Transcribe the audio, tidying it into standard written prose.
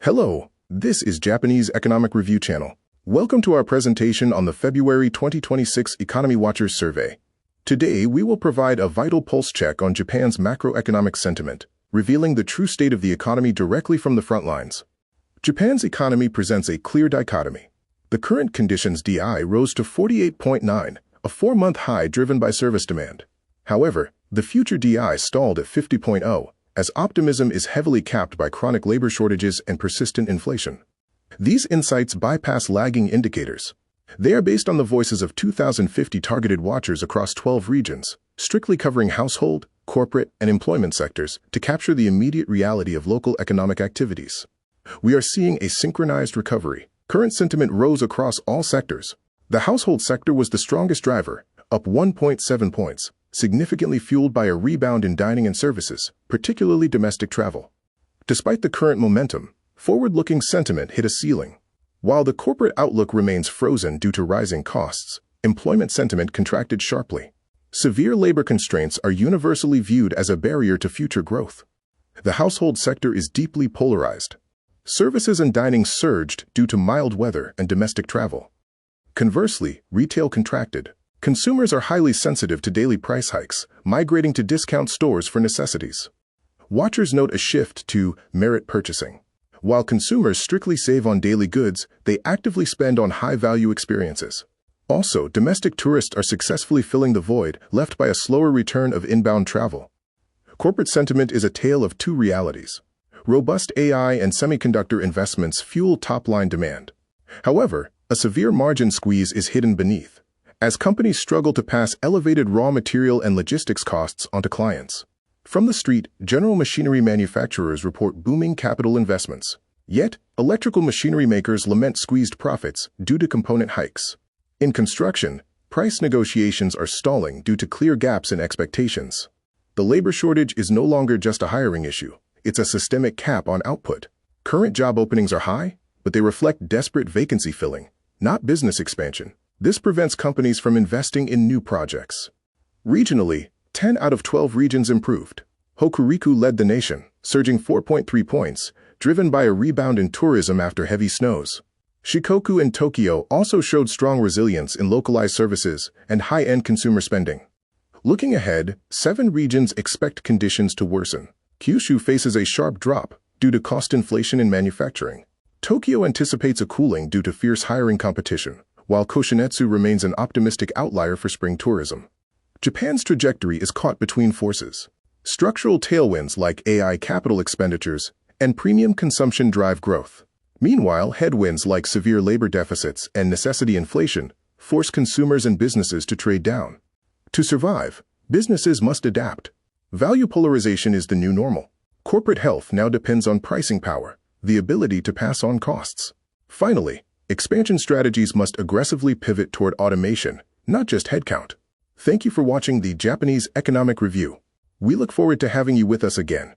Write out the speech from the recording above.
Hello, this is Japanese Economic Review Channel. Welcome to our presentation on the February 2026 Economy Watchers Survey. Today, we will provide a vital pulse check on Japan's macroeconomic sentiment, revealing the true state of the economy directly from the front lines. Japan's economy presents a clear dichotomy. The current conditions DI rose to 48.9, a 4-month high driven by service demand. However, the future DI stalled at 50.0, as optimism is heavily capped by chronic labor shortages and persistent inflation. These insights bypass lagging indicators. They are based on the voices of 2,050 targeted watchers across 12 regions, strictly covering household, corporate, and employment sectors to capture the immediate reality of local economic activities. We are seeing a synchronized recovery. Current sentiment rose across all sectors. The household sector was the strongest driver, up 1.7 points, significantly fueled by a rebound in dining and services, particularly domestic travel. Despite the current momentum, forward-looking sentiment hit a ceiling. While the corporate outlook remains frozen due to rising costs, employment sentiment contracted sharply. Severe labor constraints are universally viewed as a barrier to future growth. The household sector is deeply polarized. Services and dining surged due to mild weather and domestic travel. Conversely, retail contracted. Consumers are highly sensitive to daily price hikes, migrating to discount stores for necessities. Watchers note a shift to merit purchasing. While consumers strictly save on daily goods, they actively spend on high-value experiences. Also, domestic tourists are successfully filling the void left by a slower return of inbound travel. Corporate sentiment is a tale of two realities. Robust AI and semiconductor investments fuel top-line demand. However, a severe margin squeeze is hidden beneath, as companies struggle to pass elevated raw material and logistics costs onto clients. From the street, general machinery manufacturers report booming capital investments. Yet, electrical machinery makers lament squeezed profits due to component hikes. In construction, price negotiations are stalling due to clear gaps in expectations. The labor shortage is no longer just a hiring issue. It's a systemic cap on output. Current job openings are high, but they reflect desperate vacancy filling, not business expansion. This prevents companies from investing in new projects. Regionally, 10 out of 12 regions improved. Hokuriku led the nation, surging 4.3 points, driven by a rebound in tourism after heavy snows. Shikoku and Tokyo also showed strong resilience in localized services and high-end consumer spending. Looking ahead, 7 regions expect conditions to worsen. Kyushu faces a sharp drop due to cost inflation in manufacturing. Tokyo anticipates a cooling due to fierce hiring competition, while Koshinetsu remains an optimistic outlier for spring tourism. Japan's trajectory is caught between forces. Structural tailwinds like AI capital expenditures and premium consumption drive growth. Meanwhile, headwinds like severe labor deficits and necessity inflation force consumers and businesses to trade down. To survive, businesses must adapt. Value polarization is the new normal. Corporate health now depends on pricing power, the ability to pass on costs. Finally, expansion strategies must aggressively pivot toward automation, not just headcount. Thank you for watching the Japanese Economic Review. We look forward to having you with us again.